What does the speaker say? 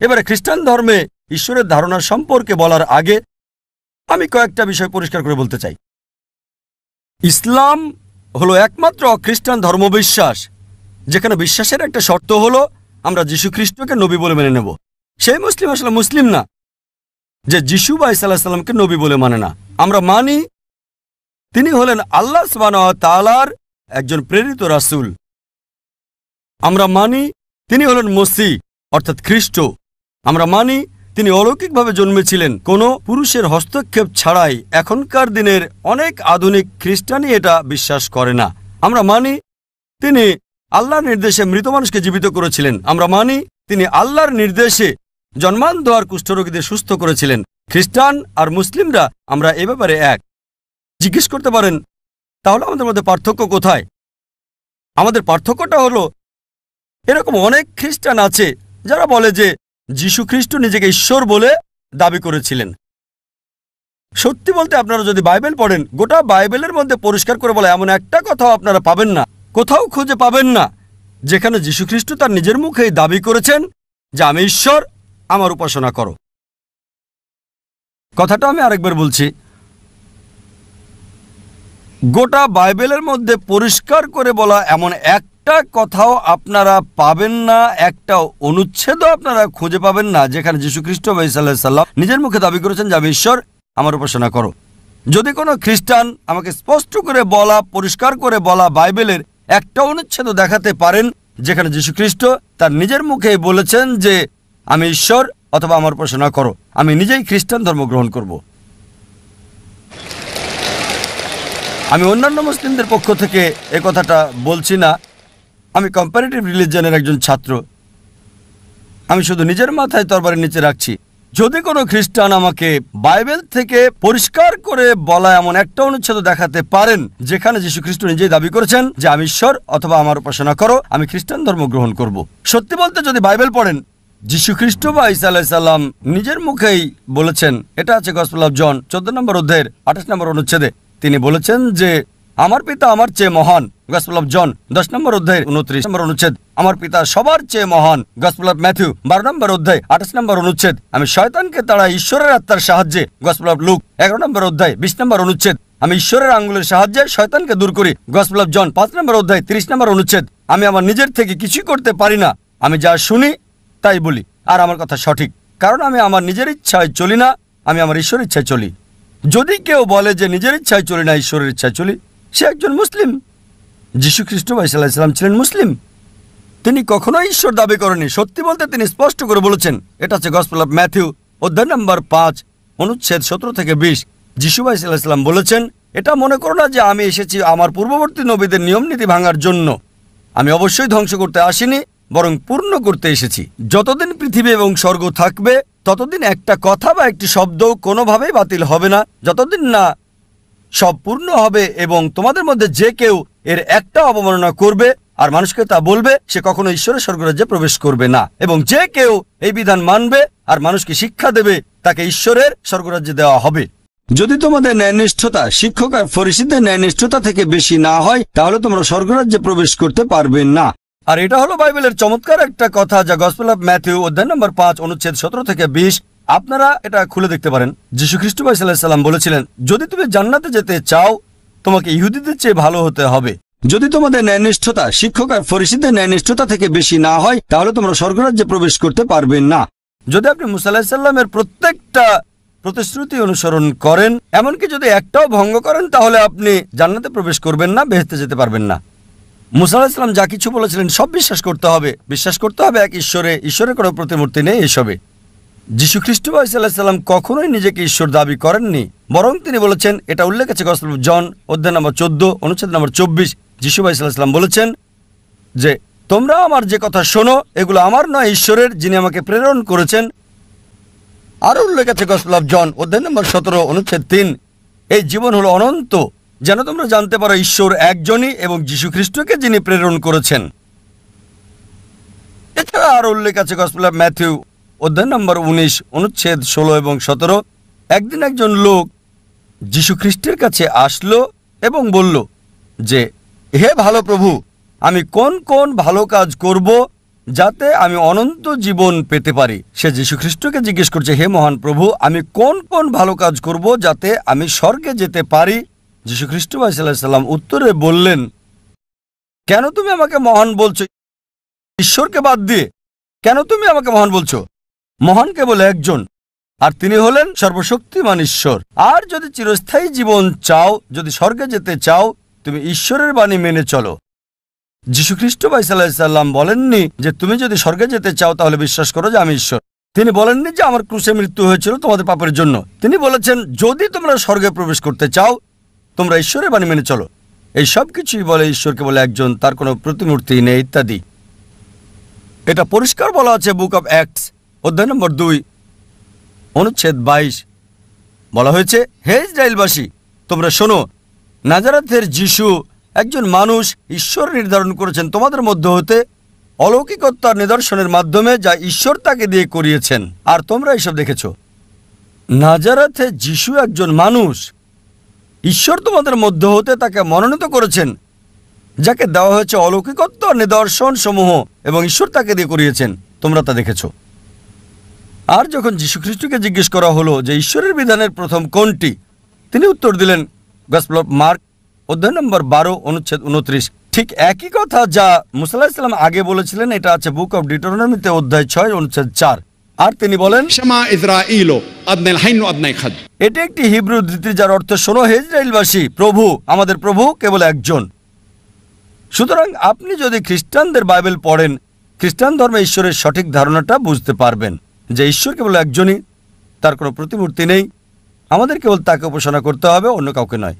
এবারে খ্রিস্টান ধর্মে ঈশ্বরের ধারণা সম্পর্কে বলার আগে আমি কয়েকটা বিষয় পরিষ্কার করে বলতে চাই। ইসলাম হলো একমাত্র খ্রিস্টান ধর্মবিশ্বাস যেখানে বিশ্বাসের একটা শর্ত হলো আমরা যীশু খ্রিস্টকে নবী বলে মেনে নেব। সেই মুসলিম আসলে মুসলিম না যে যীশু বা ঈসা আলাইহিস সালামকে নবী বলে মানে না। আমরা মানি তিনি হলেন আল্লাহ সুবহানাহু ওয়া তাআলার একজন প্রেরিত রাসূল। আমরা মানি তিনি হলেন মসিহ অর্থাৎ খ্রিস্ট। আমরা মানি তিনি অলৌকিকভাবে জন্মেছিলেন কোনো পুরুষের হস্তক্ষেপ ছাড়াই। এখনকার দিনের অনেক আধুনিক খ্রিস্টানই এটা বিশ্বাস করে না। আমরা মানি তিনি আল্লাহর নির্দেশে মৃত মানুষকে জীবিত করেছিলেন। আমরা মানি তিনি আল্লাহর নির্দেশে জন্মান্ধ আর কুষ্ঠরোগীদের সুস্থ করেছিলেন। খ্রিস্টান আর মুসলিমরা আমরা এ ব্যাপারে এক। জিজ্ঞেস করতে পারেন তাহলে আমাদের মধ্যে পার্থক্য কোথায়? আমাদের পার্থক্যটা হলো এরকম অনেক খ্রিস্টান আছে যারা বলে যে যীশু খ্রিস্ট নিজেকে ঈশ্বর বলে দাবি করেছিলেন। সত্যি বলতে আপনারা যদি বাইবেল পড়েন, গোটা বাইবেলের মধ্যে পরিষ্কার করে বলে এমন একটা কথাও আপনারা পাবেন না, কোথাও খুঁজে পাবেন না যেখানে যীশু খ্রিস্ট তার নিজের মুখেই দাবি করেছেন যে আমি ঈশ্বর, আমার উপাসনা করো। কথাটা আমি আরেকবার বলছি, গোটা বাইবেলের মধ্যে পরিষ্কার করে বলা এমন একটা কথাও আপনারা পাবেন না, একটা অনুচ্ছেদও আপনারা খুঁজে পাবেন না যেখানে যীশু খ্রিস্ট বা ঈসা আলাইহিস সালাম নিজের মুখে দাবি করেছেন যে আমি ঈশ্বর, আমার উপাসনা করো। যদি কোনো খ্রিস্টান আমাকে স্পষ্ট করে বলা, পরিষ্কার করে বলা বাইবেলের একটা অনুচ্ছেদও দেখাতে পারেন যেখানে যীশু খ্রিস্ট তার নিজের মুখে বলেছেন যে আমি ঈশ্বর অথবা আমার উপাসনা করো, আমি নিজেই খ্রিস্টান ধর্ম গ্রহণ করব। আমি অন্যান্য মুসলিমদের পক্ষ থেকে এ কথাটা বলছি না। আমি কম্পারেটিভ রিলিজিয়নের একজন ছাত্র। আমি শুধু নিজের মাথায় তরবারি নিচে রাখছি। যদি কোনো খ্রিস্টান আমাকে বাইবেল থেকে পরিষ্কার করে বলা এমন একটা অনুচ্ছেদ দেখাতে পারেন যেখানে যীশু খ্রিস্ট নিজেই দাবি করেছেন যে আমি ঈশ্বর অথবা আমার উপাসনা করো, আমি খ্রিস্টান ধর্ম গ্রহণ করব। সত্যি বলতে যদি বাইবেল পড়েন, যীশু খ্রিস্ট বা ঈসা আলাইহিস সালাম নিজের মুখেই বলেছেন, এটা আছে গসপেল অফ জন 14 নম্বর অধ্যায়ের 28 নম্বর অনুচ্ছেদে। তিনি বলেছেন যে আমার পিতা আমার চেয়ে মহান, গসপেল অফ জন 10 নম্বর অধ্যায়ের 29 নম্বর অনুচ্ছেদ। আমার পিতা সবার চেয়ে মহান, গসপেল অফ ম্যাথিউ 12 নম্বর অধ্যায় 28 নম্বর অনুচ্ছেদ। আমি শয়তানকে তাড়াই ঈশ্বরের আত্মার সাহায্যে, গসপেল অফ লুক 11 নম্বর অধ্যায় 20 নম্বর অনুচ্ছেদ। আমি ঈশ্বরের আঙ্গুলের সাহায্যে শয়তানকে দূর করি, গসপেল অফ জন 5 নম্বর অধ্যায় 30 নম্বর অনুচ্ছেদ। আমি আমার নিজের থেকে কিছুই করতে পারি না, আমি যা শুনি তাই বলি, আর আমার কথা সঠিক, কারণ আমি আমার নিজের ইচ্ছায় চলি না, আমি আমার ঈশ্বরের ইচ্ছায় চলি। যদি কেউ বলে যে নিজের ইচ্ছায় চলি না, ঈশ্বরের ইচ্ছায় চলি, সে একজন মুসলিম। যীশু খ্রিস্ট বা ঈসা আলাইহিস সালাম ছিলেন মুসলিম। তিনি কখনোই ঈশ্বর দাবি করেননি। সত্যি বলতে তিনি স্পষ্ট করে বলেছেন, এটা আছে গসপেল অফ ম্যাথিউ অধ্যায় নম্বর 5 অনুচ্ছেদ 17 থেকে 20। যীশু বা ঈসা আলাইহিস সালাম বলেছেন, এটা মনে করো না যে আমি এসেছি আমার পূর্ববর্তী নবীদের নিয়ম নীতি ভাঙার জন্য। আমি অবশ্যই ধ্বংস করতে আসিনি, বরং পূর্ণ করতে এসেছি। যতদিন পৃথিবী এবং স্বর্গ থাকবে ততদিন একটা কথা বা একটি শব্দ কোনোভাবেই বাতিল হবে না, যতদিন না সব পূর্ণ হবে। এবং তোমাদের মধ্যে যে কেউ এর একটা অবমাননা করবে আর মানুষকে তা বলবে, সে কখনো ঈশ্বরের স্বর্গরাজ্যে প্রবেশ করবে না। এবং যে কেউ এই বিধান মানবে আর মানুষকে শিক্ষা দেবে, তাকে ঈশ্বরের স্বর্গরাজ্যে দেওয়া হবে। যদি তোমাদের ন্যায়নিষ্ঠতা শিক্ষক আর ফরিসীদের ন্যায়নিষ্ঠতা থেকে বেশি না হয়, তাহলে তোমরা স্বর্গরাজ্যে প্রবেশ করতে পারবে না। আর এটা হলো বাইবেলের চমৎকার একটা কথা, যা গসপেল অফ ম্যাথিউ অধ্যায় নম্বর 5 অনুচ্ছেদ 17 থেকে 20। আপনারা এটা খুলে দেখতে পারেন। যীশু খ্রিস্ট বা ঈসা আলাইহিস সালাম বলেছিলেন, যদি তুমি জান্নাতে যেতে চাও তোমাকে ইহুদিদের চেয়ে ভালো হতে হবে। যদি তোমাদের ন্যায়নিষ্ঠতা শিক্ষক আর ফরিসীদের ন্যায়নিষ্ঠতা থেকে বেশি না হয়, তাহলে তোমরা স্বর্গরাজ্যে প্রবেশ করতে পারবে না। যদি আপনি মুসা আলাইহিস সালামের প্রত্যেকটা প্রতিশ্রুতি অনুসরণ করেন, এমনকি যদি একটাও ভঙ্গ করেন, তাহলে আপনি জান্নাতে প্রবেশ করবেন না, বেহেশতে যেতে পারবেন না। মুসা আলাইহিস সালাম যা কিছু বলেছিলেন সব বিশ্বাস করতে হবে। বিশ্বাস করতে হবে এক ঈশ্বরে, ঈশ্বরের কোনো প্রতিমূর্তি নেই এসবে। যীশু খ্রিস্ট বা ঈসা আলাইহিস সালাম কখনোই নিজেকে ঈশ্বর দাবি করেননি, বরং তিনি বলেছেন, এটা উল্লেখ আছে গসপেল অফ জন অধ্যায় নম্বর 14 অনুচ্ছেদ নম্বর 24। যীশু বা ঈসা আলাইহিস সালাম বলেছেন যে তোমরা আমার যে কথা শোনো এগুলো আমার নয়, ঈশ্বরের, যিনি আমাকে প্রেরণ করেছেন। আরো উল্লেখ আছে গসপেল অফ জন অধ্যায় নম্বর 17 অনুচ্ছেদ 3। এই জীবন হলো অনন্ত, যেন তোমরা জানতে পারো ঈশ্বর একজনই এবং যীশু খ্রিস্টকে যিনি প্রেরণ করেছেন। এছাড়া আরো উল্লেখ আছে গসপেল অফ ম্যাথিউ অধ্যায় নম্বর 19 অনুচ্ছেদ 16 এবং 17। একদিন একজন লোক যীশু খ্রিস্টের কাছে আসলো এবং বলল যে, হে ভালো প্রভু, আমি কোন কোন ভালো কাজ করব যাতে আমি অনন্ত জীবন পেতে পারি। সে যীশুখ্রিস্টকে জিজ্ঞেস করছে, হে মহান প্রভু, আমি কোন কোন ভালো কাজ করব যাতে আমি স্বর্গে যেতে পারি? যীশুখ্রিস্ট সাল্লাল্লাহু সাল্লাম উত্তরে বললেন, কেন তুমি আমাকে মহান বলছো ঈশ্বরকে বাদ দিয়ে? কেন তুমি আমাকে মহান বলছো? মহান কেবল একজন, আর তিনি হলেন সর্বশক্তিমান ঈশ্বর। আর যদি চিরস্থায়ী জীবন চাও, যদি স্বর্গে যেতে চাও, তুমি ঈশ্বরের বাণী মেনে চলো। যীশুখ্রিস্ট সাল্লাল্লাহু সাল্লাম বলেননি যে তুমি যদি স্বর্গে যেতে চাও তাহলে বিশ্বাস করো যে আমি ঈশ্বর। তিনি বলেননি যে আমার ক্রুশে মৃত্যু হয়েছিল তোমাদের পাপের জন্য। তিনি বলেছেন, যদি তোমরা স্বর্গে প্রবেশ করতে চাও, তোমরা ঈশ্বরের বাণী মেনে চলো। এই সব কিছুই বলে ঈশ্বরকে বলে একজন, তার কোনো প্রতিমূর্তি নেই ইত্যাদি। এটা পরিষ্কার বলা আছে বুক অব অ্যাক্টস অধ্যায় নম্বর 2 অনুচ্ছেদ 22। বলা হয়েছে, হে ইসরায়েলবাসী, তোমরা শোনো, নাজারেথের যিশু একজন মানুষ ঈশ্বর নির্ধারণ করেছেন তোমাদের মধ্য হতে অলৌকিকতার নিদর্শনের মাধ্যমে, যা ঈশ্বর তাকে দিয়ে করিয়েছেন, আর তোমরা এসব দেখেছ। নাজারেথে যিশু একজন মানুষ, ঈশ্বর তোমাদের মধ্য হতে তাকে মনোনীত করেছেন, যাকে দেওয়া হয়েছে অলৌকিকতার নিদর্শন সমূহ, এবং ঈশ্বর তাকে দিয়ে করিয়েছেন, তোমরা তা দেখেছ। আর যখন যীশুখ্রিস্টকে জিজ্ঞেস করা হলো যে ঈশ্বরের বিধানের প্রথম কোনটি, তিনি উত্তর দিলেন গসপেল অফ মার্ক অধ্যায় নম্বর 12 অনুচ্ছেদ 29। ঠিক একই কথা যা মুসা আলাইহিস সালাম আগে বলেছিলেন, এটা আছে বুক অব ডিউটেরোনমিতে অধ্যায় 6 অনুচ্ছেদ 4। আর তিনি বলেন, এটি একটি হিব্রু উদ্ধৃতি যার অর্থ, শোনো হে ইসরায়েলবাসী, প্রভু আমাদের প্রভু কেবল একজন। সুতরাং আপনি যদি খ্রিস্টানদের বাইবেল পড়েন, খ্রিস্টান ধর্মে ঈশ্বরের সঠিক ধারণাটা বুঝতে পারবেন যে ঈশ্বর কেবল একজনই, তার কোনো প্রতিমূর্তি নেই, আমাদের কেবল তাকে উপাসনা করতে হবে, অন্য কাউকে নয়।